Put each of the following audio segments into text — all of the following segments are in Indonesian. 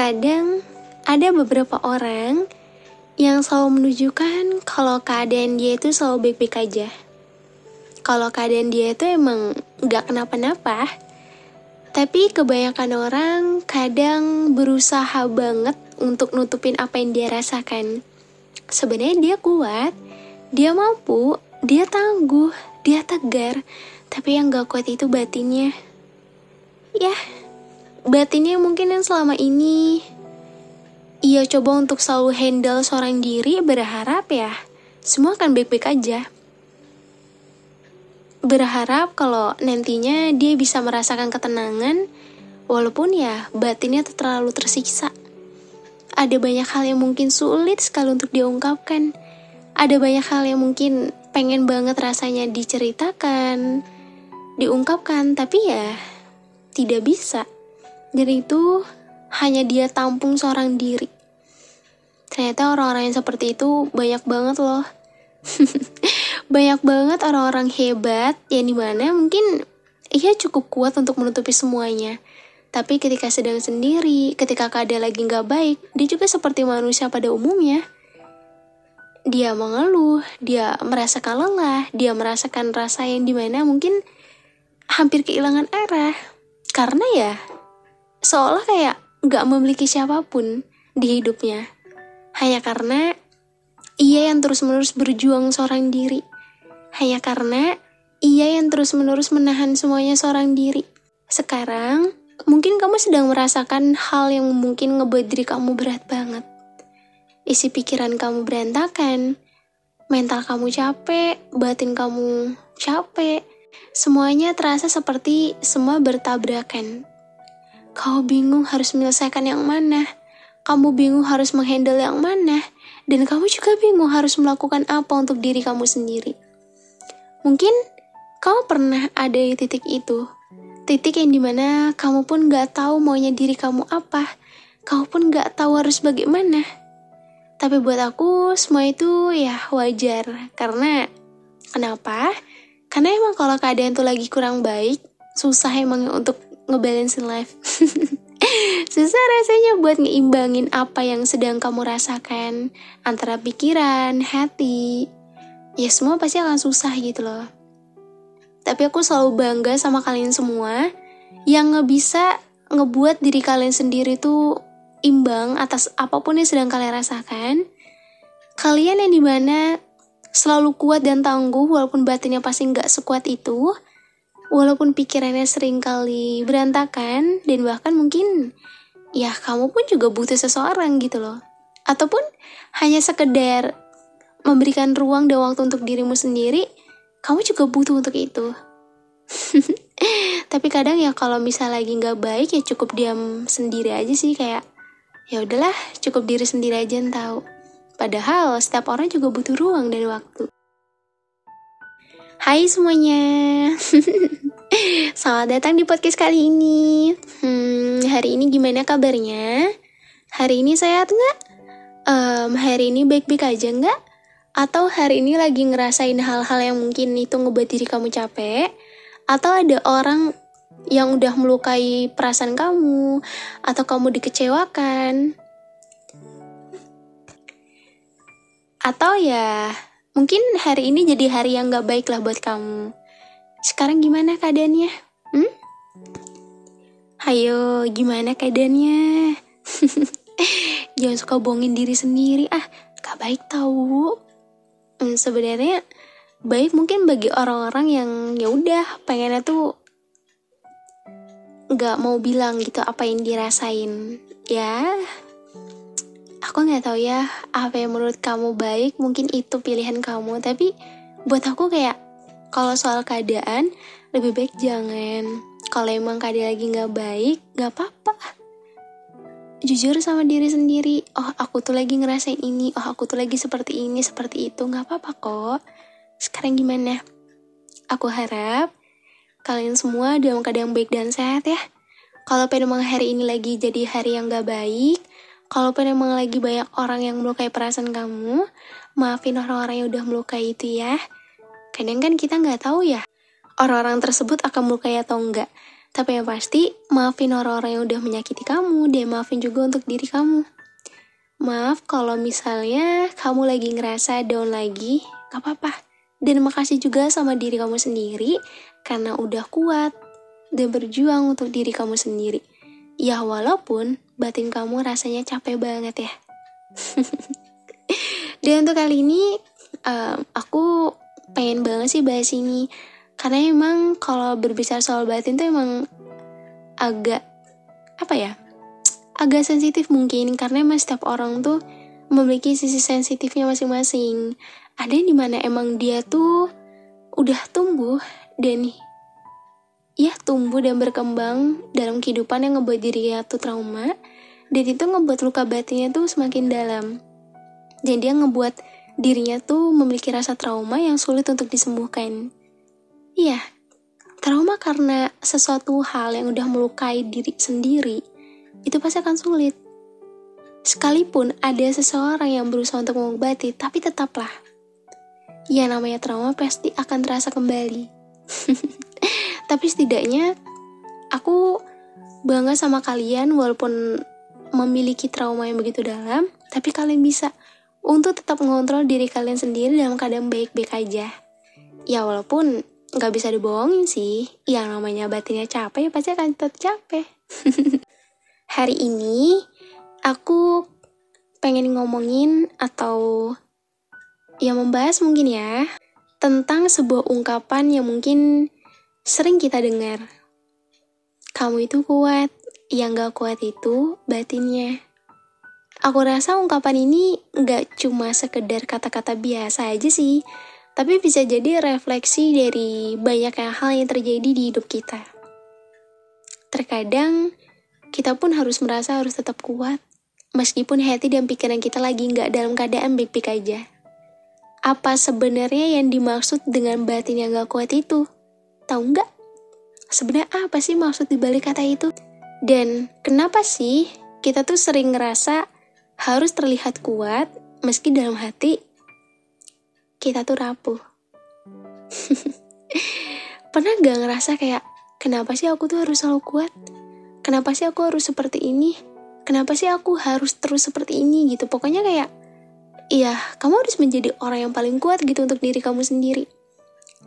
Kadang ada beberapa orang yang selalu menunjukkan kalau keadaan dia itu selalu baik-baik aja. Kalau keadaan dia itu emang gak kenapa-napa. Tapi kebanyakan orang kadang berusaha banget untuk nutupin apa yang dia rasakan. Sebenarnya dia kuat, dia mampu, dia tangguh, dia tegar. Tapi yang gak kuat itu batinnya. Ya, batinnya mungkin yang selama ini ia coba untuk selalu handle seorang diri, berharap ya semua akan baik-baik aja. Berharap kalau nantinya dia bisa merasakan ketenangan, walaupun ya batinnya terlalu tersiksa. Ada banyak hal yang mungkin sulit sekali untuk diungkapkan. Ada banyak hal yang mungkin pengen banget rasanya diceritakan, diungkapkan, tapi ya tidak bisa. Dan itu hanya dia tampung seorang diri. Ternyata orang-orang yang seperti itu banyak banget loh. Banyak banget orang-orang hebat yang dimana mungkin ia cukup kuat untuk menutupi semuanya. Tapi ketika sedang sendiri, ketika keadaan lagi gak baik, dia juga seperti manusia pada umumnya. Dia mengeluh, dia merasakan lelah, dia merasakan rasa yang dimana mungkin hampir kehilangan arah. Karena ya seolah kayak gak memiliki siapapun di hidupnya. Hanya karena ia yang terus-menerus berjuang seorang diri. Hanya karena ia yang terus-menerus menahan semuanya seorang diri. Sekarang, mungkin kamu sedang merasakan hal yang mungkin ngebuat diri kamu berat banget. Isi pikiran kamu berantakan, mental kamu capek, batin kamu capek. Semuanya terasa seperti semua bertabrakan. Kau bingung harus menyelesaikan yang mana. Kamu bingung harus menghandle yang mana. Dan kamu juga bingung harus melakukan apa untuk diri kamu sendiri. Mungkin kamu pernah ada di titik itu. Titik yang dimana kamu pun gak tahu maunya diri kamu apa. Kamu pun gak tahu harus bagaimana. Tapi buat aku semua itu ya wajar. Karena kenapa? Karena emang kalau keadaan tuh lagi kurang baik, susah emang untuk ngebalancein life. Susah rasanya buat ngeimbangin apa yang sedang kamu rasakan antara pikiran, hati. Ya semua pasti akan susah gitu loh. Tapi aku selalu bangga sama kalian semua yang bisa ngebuat diri kalian sendiri tuh imbang atas apapun yang sedang kalian rasakan. Kalian yang dimana selalu kuat dan tangguh walaupun batinnya pasti gak sekuat itu. Walaupun pikirannya sering kali berantakan dan bahkan mungkin ya kamu pun juga butuh seseorang gitu loh. Ataupun hanya sekedar memberikan ruang dan waktu untuk dirimu sendiri, kamu juga butuh untuk itu. Tapi kadang ya kalau misal lagi nggak baik ya cukup diam sendiri aja sih, kayak ya udahlah cukup diri sendiri aja yang tahu. Padahal setiap orang juga butuh ruang dan waktu. Hai semuanya. Selamat datang di podcast kali ini. Hari ini gimana kabarnya? Hari ini sehat nggak? Hari ini baik-baik aja nggak? Atau hari ini lagi ngerasain hal-hal yang mungkin itu ngebuat diri kamu capek? Atau ada orang yang udah melukai perasaan kamu? Atau kamu dikecewakan? Atau ya mungkin hari ini jadi hari yang gak baik lah buat kamu. Sekarang gimana keadaannya? Hayo, gimana keadaannya? Jangan suka bohongin diri sendiri, gak baik tahu. Sebenarnya baik mungkin bagi orang-orang yang ya udah pengennya tuh gak mau bilang gitu apa yang dirasain. Ya, aku gak tahu ya apa yang menurut kamu baik, mungkin itu pilihan kamu. Tapi buat aku kayak kalau soal keadaan lebih baik jangan. Kalau emang keadaan lagi gak baik, gak apa-apa. Jujur sama diri sendiri, oh aku tuh lagi ngerasain ini, oh aku tuh lagi seperti ini, seperti itu, gak apa-apa kok. Sekarang gimana? Aku harap kalian semua dalam keadaan baik dan sehat ya. Kalau memang hari ini lagi jadi hari yang gak baik, kalau memang lagi banyak orang yang melukai perasaan kamu, maafin orang-orang yang udah melukai itu ya. Kadang kan kita gak tahu ya, orang-orang tersebut akan melukai atau enggak. Tapi yang pasti, maafin orang-orang yang udah menyakiti kamu, dan maafin juga untuk diri kamu. Maaf kalau misalnya kamu lagi ngerasa down lagi, gak apa-apa. Dan makasih juga sama diri kamu sendiri, karena udah kuat dan berjuang untuk diri kamu sendiri. Ya walaupun batin kamu rasanya capek banget ya. Dan untuk kali ini, aku pengen banget sih bahas ini. Karena emang kalau berbicara soal batin tuh emang agak, agak sensitif mungkin. Karena emang setiap orang tuh memiliki sisi sensitifnya masing-masing. Ada yang dimana emang dia tuh udah tumbuh dan berkembang dalam kehidupan yang ngebuat dirinya tuh trauma. Dan itu ngebuat luka batinnya tuh semakin dalam. Dan dia ngebuat dirinya tuh memiliki rasa trauma yang sulit untuk disembuhkan. Iya, trauma karena sesuatu hal yang udah melukai diri sendiri, itu pasti akan sulit. Sekalipun ada seseorang yang berusaha untuk mengobati, tapi tetaplah, ya namanya trauma pasti akan terasa kembali. Tapi setidaknya, aku bangga sama kalian walaupun memiliki trauma yang begitu dalam, tapi kalian bisa untuk tetap mengontrol diri kalian sendiri dalam keadaan baik-baik aja. Ya walaupun gak bisa dibohongin sih, yang namanya batinnya capek pasti akan tetap capek. Hari ini aku pengen ngomongin atau ya membahas mungkin ya tentang sebuah ungkapan yang mungkin sering kita dengar. Kamu itu kuat, yang gak kuat itu batinnya. Aku rasa ungkapan ini gak cuma sekedar kata-kata biasa aja sih, tapi bisa jadi refleksi dari banyak hal yang terjadi di hidup kita. Terkadang, kita pun harus merasa harus tetap kuat, meskipun hati dan pikiran kita lagi nggak dalam keadaan baik-baik aja. Apa sebenarnya yang dimaksud dengan batin yang nggak kuat itu? Tahu nggak? Sebenarnya apa sih maksud dibalik kata itu? Dan kenapa sih kita tuh sering ngerasa harus terlihat kuat, meski dalam hati kita tuh rapuh. Pernah gak ngerasa kayak, kenapa sih aku tuh harus selalu kuat? Kenapa sih aku harus seperti ini? Kenapa sih aku harus terus seperti ini gitu? Pokoknya kayak, iya, kamu harus menjadi orang yang paling kuat gitu untuk diri kamu sendiri.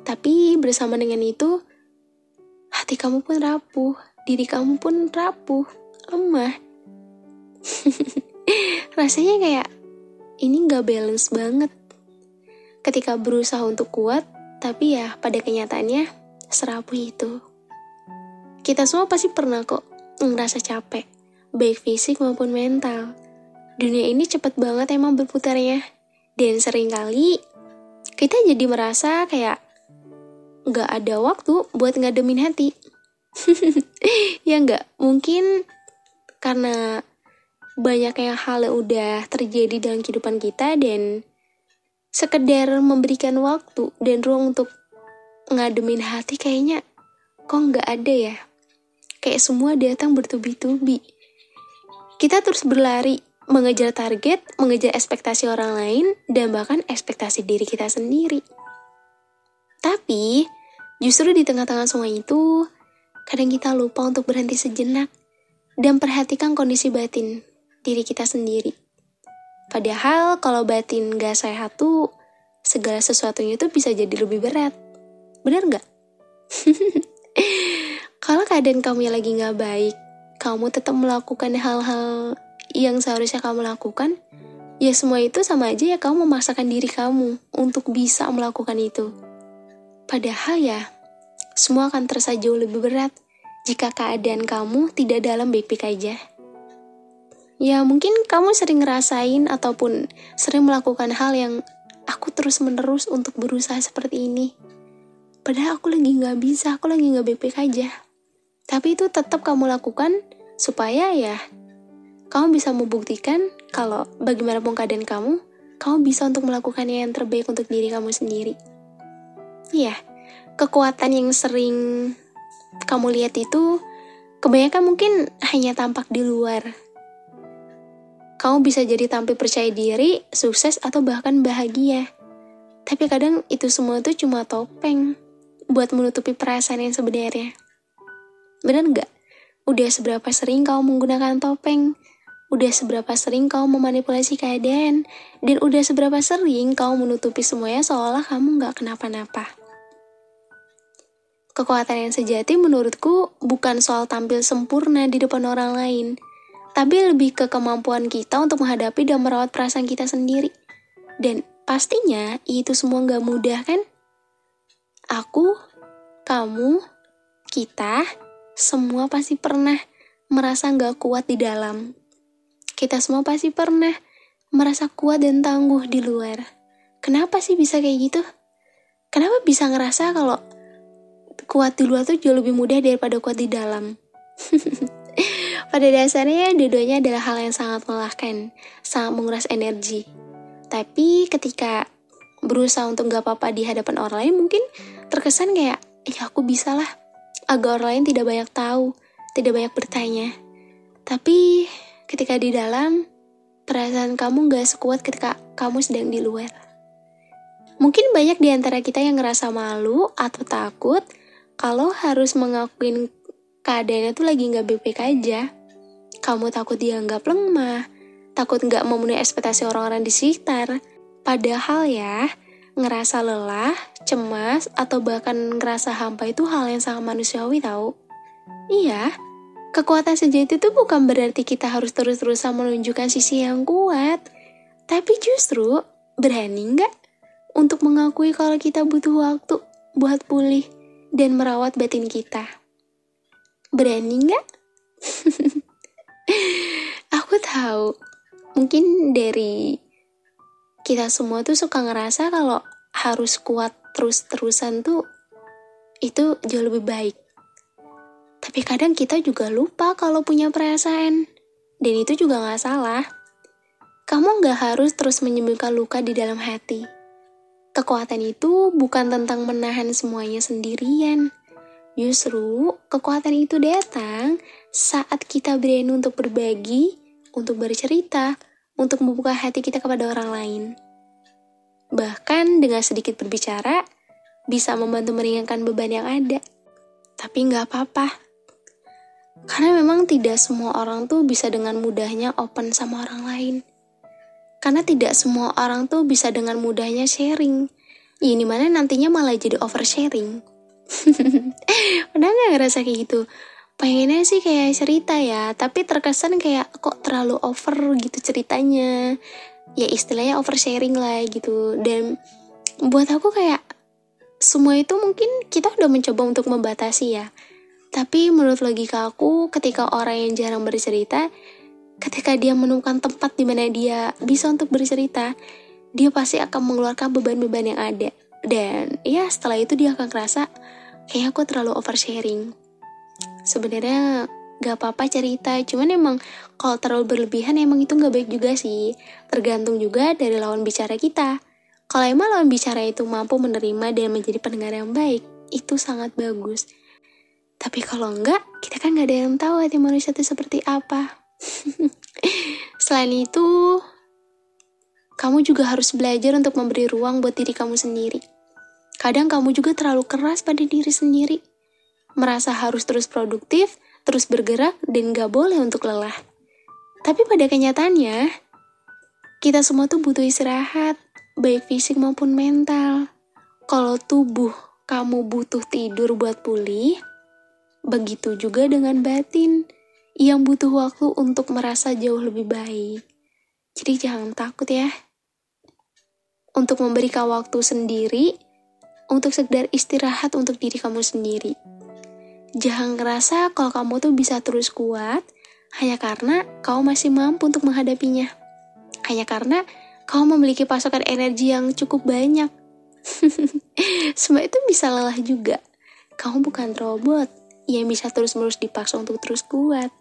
Tapi bersama dengan itu, hati kamu pun rapuh, diri kamu pun rapuh, lemah. Rasanya kayak, ini gak balance banget. Ketika berusaha untuk kuat, tapi ya pada kenyataannya serapuh itu. Kita semua pasti pernah kok ngerasa capek, baik fisik maupun mental. Dunia ini cepet banget emang berputarnya. Dan seringkali kita jadi merasa kayak gak ada waktu buat ngademin hati. Ya gak? Mungkin karena banyak hal yang udah terjadi dalam kehidupan kita dan sekedar memberikan waktu dan ruang untuk ngademin hati kayaknya kok nggak ada ya. Kayak semua datang bertubi-tubi. Kita terus berlari, mengejar target, mengejar ekspektasi orang lain, dan bahkan ekspektasi diri kita sendiri. Tapi, justru di tengah-tengah semua itu, kadang kita lupa untuk berhenti sejenak dan perhatikan kondisi batin diri kita sendiri. Padahal kalau batin gak sehat tuh, segala sesuatunya tuh bisa jadi lebih berat. Bener gak? Kalau keadaan kamu yang lagi gak baik, kamu tetap melakukan hal-hal yang seharusnya kamu lakukan, ya semua itu sama aja ya kamu memaksakan diri kamu untuk bisa melakukan itu. Padahal ya, semua akan terasa jauh lebih berat jika keadaan kamu tidak dalam baik-baik aja. Ya mungkin kamu sering ngerasain ataupun sering melakukan hal yang aku terus-menerus untuk berusaha seperti ini. Padahal aku lagi gak bisa, aku lagi gak baik-baik aja. Tapi itu tetap kamu lakukan supaya ya kamu bisa membuktikan kalau bagaimanapun keadaan kamu bisa untuk melakukan yang terbaik untuk diri kamu sendiri. Iya, kekuatan yang sering kamu lihat itu kebanyakan mungkin hanya tampak di luar. Kamu bisa jadi tampil percaya diri, sukses, atau bahkan bahagia. Tapi kadang itu semua tuh cuma topeng buat menutupi perasaan yang sebenarnya. Bener nggak? Udah seberapa sering kau menggunakan topeng? Udah seberapa sering kau memanipulasi keadaan? Dan udah seberapa sering kau menutupi semuanya seolah kamu nggak kenapa-napa? Kekuatan yang sejati menurutku bukan soal tampil sempurna di depan orang lain, tapi lebih ke kemampuan kita untuk menghadapi dan merawat perasaan kita sendiri. Dan pastinya itu semua nggak mudah kan? Aku, kamu, kita, semua pasti pernah merasa nggak kuat di dalam. Kita semua pasti pernah merasa kuat dan tangguh di luar. Kenapa sih bisa kayak gitu? Kenapa bisa ngerasa kalau kuat di luar tuh jauh lebih mudah daripada kuat di dalam? Pada dasarnya, dua-duanya adalah hal yang sangat melelahkan, sangat menguras energi. Tapi ketika berusaha untuk gak apa-apa di hadapan orang lain, mungkin terkesan kayak, ya aku bisa lah, agar orang lain tidak banyak tahu, tidak banyak bertanya. Tapi ketika di dalam, perasaan kamu gak sekuat ketika kamu sedang di luar. Mungkin banyak di antara kita yang ngerasa malu atau takut kalau harus mengakuin keadaannya tuh lagi gak baik-baik aja. Kamu takut dianggap lemah, takut gak memenuhi ekspektasi orang-orang di sekitar. Padahal ya, ngerasa lelah, cemas, atau bahkan ngerasa hampa itu hal yang sangat manusiawi tau. Iya, kekuatan sejati itu bukan berarti kita harus terus-terusan menunjukkan sisi yang kuat. Tapi justru, berani nggak untuk mengakui kalau kita butuh waktu buat pulih dan merawat batin kita? Berani nggak? Aku tahu, mungkin dari kita semua tuh suka ngerasa kalau harus kuat terus-terusan tuh itu jauh lebih baik. Tapi kadang kita juga lupa kalau punya perasaan. Dan itu juga gak salah. Kamu gak harus terus menyembuhkan luka di dalam hati. Kekuatan itu bukan tentang menahan semuanya sendirian. Justru, kekuatan itu datang saat kita berani untuk berbagi, untuk bercerita, untuk membuka hati kita kepada orang lain. Bahkan dengan sedikit berbicara, bisa membantu meringankan beban yang ada. Tapi gak apa-apa. Karena memang tidak semua orang tuh bisa dengan mudahnya open sama orang lain. Karena tidak semua orang tuh bisa dengan mudahnya sharing. Ini mana nantinya malah jadi oversharing. Pernah gak ngerasa kayak gitu? Pengennya sih kayak cerita ya, tapi terkesan kayak kok terlalu over gitu ceritanya. Ya istilahnya oversharing lah gitu. Dan buat aku kayak semua itu mungkin kita udah mencoba untuk membatasi ya. Tapi menurut logika aku, ketika orang yang jarang bercerita, ketika dia menemukan tempat di mana dia bisa untuk bercerita, dia pasti akan mengeluarkan beban-beban yang ada. Dan ya setelah itu dia akan kerasa, kayak aku terlalu oversharing. Sebenarnya gak apa-apa cerita, cuman emang kalau terlalu berlebihan emang itu gak baik juga sih. Tergantung juga dari lawan bicara kita. Kalau emang lawan bicara itu mampu menerima dan menjadi pendengar yang baik, itu sangat bagus. Tapi kalau enggak, kita kan gak ada yang tahu hati manusia itu seperti apa. Selain itu, kamu juga harus belajar untuk memberi ruang buat diri kamu sendiri. Kadang kamu juga terlalu keras pada diri sendiri. Merasa harus terus produktif, terus bergerak, dan gak boleh untuk lelah. Tapi pada kenyataannya, kita semua tuh butuh istirahat, baik fisik maupun mental. Kalau tubuh kamu butuh tidur buat pulih, begitu juga dengan batin yang butuh waktu untuk merasa jauh lebih baik. Jadi jangan takut ya untuk memberikan waktu sendiri, untuk sekedar istirahat untuk diri kamu sendiri. Jangan ngerasa kalau kamu tuh bisa terus kuat hanya karena kamu masih mampu untuk menghadapinya. Hanya karena kamu memiliki pasokan energi yang cukup banyak. Semua itu bisa lelah juga. Kamu bukan robot yang bisa terus-menerus dipaksa untuk terus kuat.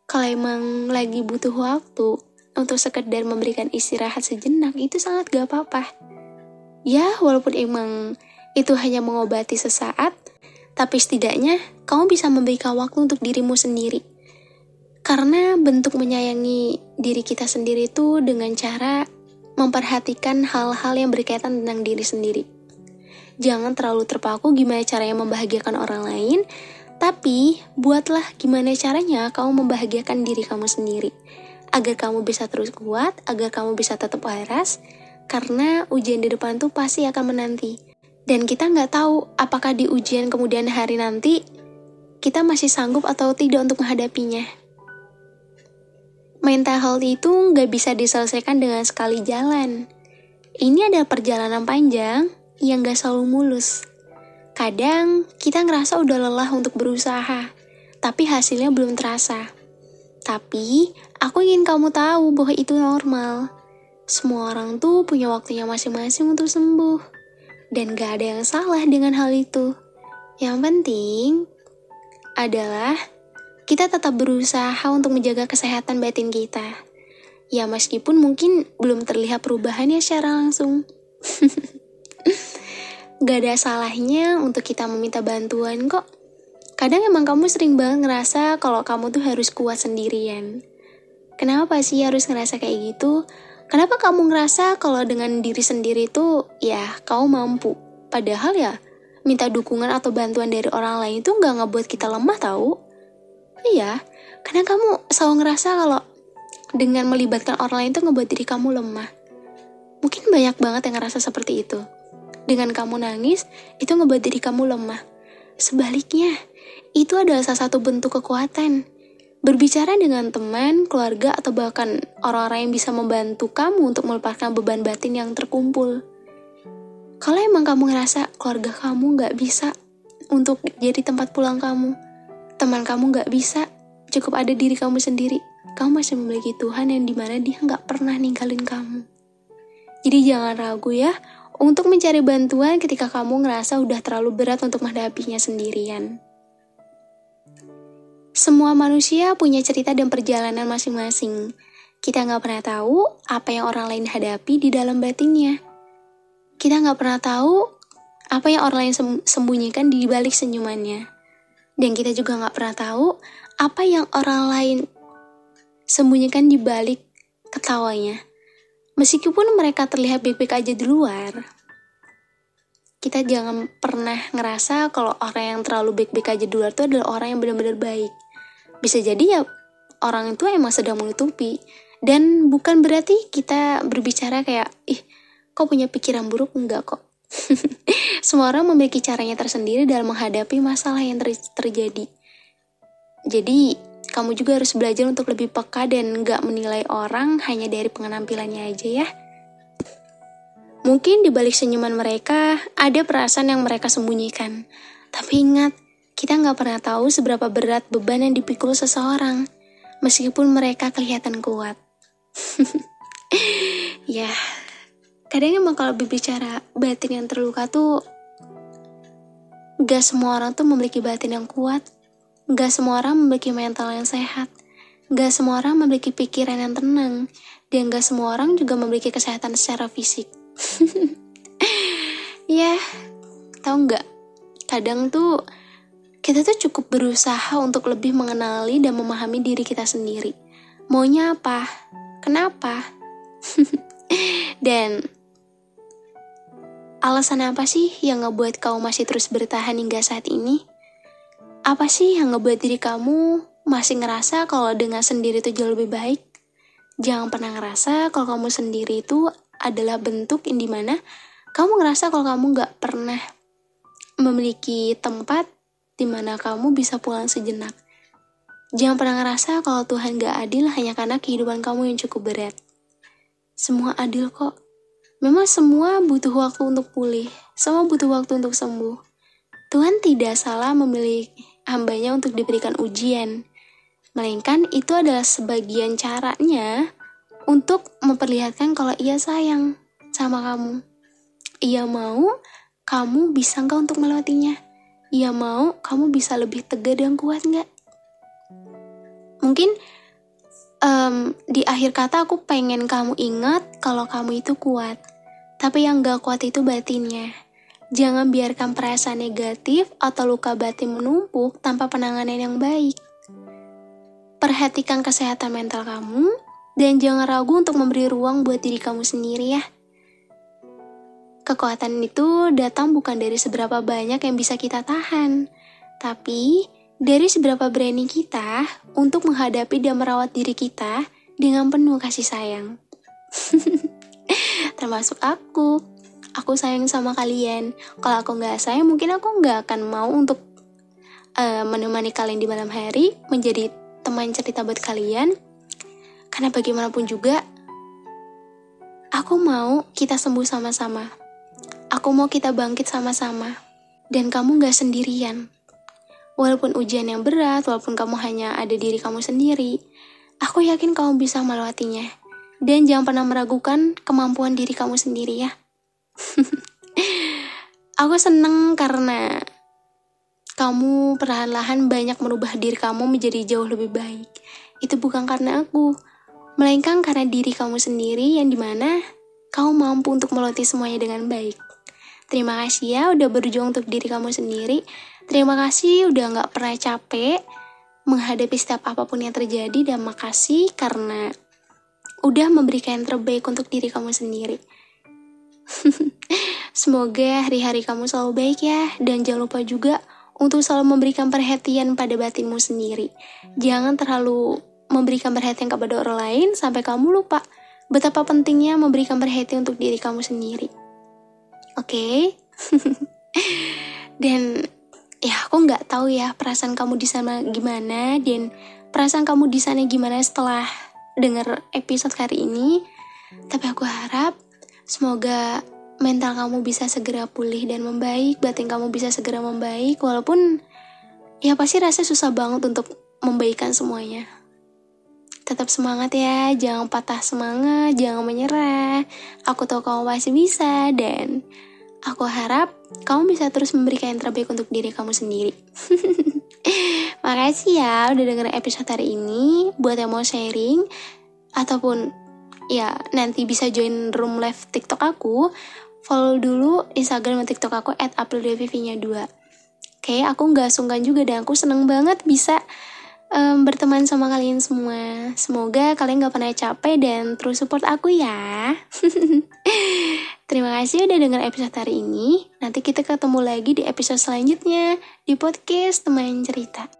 Kalau emang lagi butuh waktu untuk sekedar memberikan istirahat sejenak, itu sangat gak apa-apa. Ya, walaupun emang itu hanya mengobati sesaat, tapi setidaknya kamu bisa memberikan waktu untuk dirimu sendiri. Karena bentuk menyayangi diri kita sendiri itu dengan cara memperhatikan hal-hal yang berkaitan tentang diri sendiri. Jangan terlalu terpaku gimana caranya membahagiakan orang lain, Tapi, buatlah gimana caranya kamu membahagiakan diri kamu sendiri. Agar kamu bisa terus kuat, agar kamu bisa tetap waras, karena ujian di depan tuh pasti akan menanti. Dan kita nggak tahu apakah di ujian kemudian hari nanti, kita masih sanggup atau tidak untuk menghadapinya. Mental health itu nggak bisa diselesaikan dengan sekali jalan. Ini adalah perjalanan panjang yang nggak selalu mulus. Kadang kita ngerasa udah lelah untuk berusaha, tapi hasilnya belum terasa. Tapi, aku ingin kamu tahu bahwa itu normal. Semua orang tuh punya waktunya masing-masing untuk sembuh. Dan gak ada yang salah dengan hal itu. Yang penting adalah kita tetap berusaha untuk menjaga kesehatan batin kita. Ya meskipun mungkin belum terlihat perubahannya secara langsung. Gak ada salahnya untuk kita meminta bantuan kok. Kadang emang kamu sering banget ngerasa kalau kamu tuh harus kuat sendirian. Kenapa sih harus ngerasa kayak gitu? Kenapa kamu ngerasa kalau dengan diri sendiri tuh ya kamu mampu? Padahal ya minta dukungan atau bantuan dari orang lain itu gak ngebuat kita lemah tahu? Iya, karena kamu selalu ngerasa kalau dengan melibatkan orang lain tuh ngebuat diri kamu lemah. Mungkin banyak banget yang ngerasa seperti itu. Dengan kamu nangis, itu ngebuat diri kamu lemah. Sebaliknya, itu adalah salah satu bentuk kekuatan. Berbicara dengan teman, keluarga, atau bahkan orang-orang yang bisa membantu kamu untuk melepaskan beban batin yang terkumpul. Kalau emang kamu ngerasa keluarga kamu gak bisa untuk jadi tempat pulang kamu, teman kamu gak bisa, cukup ada diri kamu sendiri, kamu masih memiliki Tuhan yang dimana dia gak pernah ninggalin kamu. Jadi jangan ragu ya, untuk mencari bantuan ketika kamu ngerasa udah terlalu berat untuk menghadapinya sendirian. Semua manusia punya cerita dan perjalanan masing-masing. Kita gak pernah tahu apa yang orang lain hadapi di dalam batinnya. Kita gak pernah tahu apa yang orang lain sembunyikan di balik senyumannya. Dan kita juga gak pernah tahu apa yang orang lain sembunyikan di balik ketawanya. Meskipun mereka terlihat baik-baik aja di luar, kita jangan pernah ngerasa kalau orang yang terlalu baik-baik aja di luar itu adalah orang yang benar-benar baik. Bisa jadi ya orang itu emang sedang menutupi. Dan bukan berarti kita berbicara kayak, kok punya pikiran buruk? Enggak kok. Semua orang memiliki caranya tersendiri dalam menghadapi masalah yang terjadi. Jadi, kamu juga harus belajar untuk lebih peka dan gak menilai orang hanya dari penampilannya aja ya. Mungkin di balik senyuman mereka, ada perasaan yang mereka sembunyikan. Tapi ingat, kita gak pernah tahu seberapa berat beban yang dipikul seseorang, meskipun mereka kelihatan kuat. Ya, kadang emang kalau berbicara batin yang terluka tuh, gak semua orang tuh memiliki batin yang kuat. Gak semua orang memiliki mental yang sehat. Gak semua orang memiliki pikiran yang tenang. Dan gak semua orang juga memiliki kesehatan secara fisik. Ya, tahu gak? Kadang tuh kita tuh cukup berusaha untuk lebih mengenali dan memahami diri kita sendiri. Maunya apa? Kenapa? Dan alasan apa sih yang ngebuat kamu masih terus bertahan hingga saat ini? Apa sih yang ngebuat diri kamu masih ngerasa kalau dengan sendiri itu jauh lebih baik? Jangan pernah ngerasa kalau kamu sendiri itu adalah bentuk yang dimana kamu ngerasa kalau kamu gak pernah memiliki tempat dimana kamu bisa pulang sejenak. Jangan pernah ngerasa kalau Tuhan gak adil hanya karena kehidupan kamu yang cukup berat. Semua adil kok. Memang semua butuh waktu untuk pulih. Semua butuh waktu untuk sembuh. Tuhan tidak salah memilih hambanya untuk diberikan ujian. Melainkan itu adalah sebagian caranya untuk memperlihatkan kalau ia sayang sama kamu. Ia mau kamu bisa nggak untuk melewatinya. Ia mau kamu bisa lebih tegar dan kuat nggak. Mungkin di akhir kata aku pengen kamu ingat kalau kamu itu kuat. Tapi yang gak kuat itu batinnya. Jangan biarkan perasaan negatif atau luka batin menumpuk tanpa penanganan yang baik. Perhatikan kesehatan mental kamu dan jangan ragu untuk memberi ruang buat diri kamu sendiri ya. Kekuatan itu datang bukan dari seberapa banyak yang bisa kita tahan, tapi Dari seberapa berani kita untuk menghadapi dan merawat diri kita dengan penuh kasih sayang. Termasuk aku. Aku sayang sama kalian. Kalau aku gak sayang, mungkin aku gak akan mau untuk menemani kalian di malam hari, menjadi teman cerita buat kalian. Karena bagaimanapun juga, aku mau kita sembuh sama-sama. Aku mau kita bangkit sama-sama. Dan kamu gak sendirian. Walaupun ujian yang berat, walaupun kamu hanya ada diri kamu sendiri, aku yakin kamu bisa melewatinya. Dan jangan pernah meragukan kemampuan diri kamu sendiri ya. Aku seneng karena kamu perlahan-lahan banyak merubah diri kamu menjadi jauh lebih baik. Itu bukan karena aku, melainkan karena diri kamu sendiri yang dimana kamu mampu untuk melewati semuanya dengan baik. Terima kasih ya udah berjuang untuk diri kamu sendiri. Terima kasih udah gak pernah capek menghadapi setiap apapun yang terjadi. Dan makasih karena udah memberikan yang terbaik untuk diri kamu sendiri. Semoga hari-hari kamu selalu baik ya. Dan jangan lupa juga untuk selalu memberikan perhatian pada batinmu sendiri. Jangan terlalu memberikan perhatian kepada orang lain sampai kamu lupa betapa pentingnya memberikan perhatian untuk diri kamu sendiri. Oke? Dan ya aku nggak tahu ya perasaan kamu di sana gimana dan perasaan kamu di sana gimana setelah dengar episode kali ini. Tapi aku harap semoga mental kamu bisa segera pulih dan membaik, batin kamu bisa segera membaik, walaupun ya pasti rasanya susah banget untuk membaikkan semuanya. Tetap semangat ya, jangan patah semangat, jangan menyerah. Aku tahu kamu pasti bisa dan aku harap kamu bisa terus memberikan yang terbaik untuk diri kamu sendiri. Makasih ya udah dengerin episode hari ini. Buat yang mau sharing ataupun ya nanti bisa join room live TikTok aku, follow dulu Instagram dan TikTok aku @aprildevivinya2. Oke, aku gak sungkan juga dan aku seneng banget bisa berteman sama kalian semua. Semoga kalian gak pernah capek dan terus support aku ya. Terima kasih udah denger episode hari ini. Nanti kita ketemu lagi di episode selanjutnya di podcast Teman Cerita.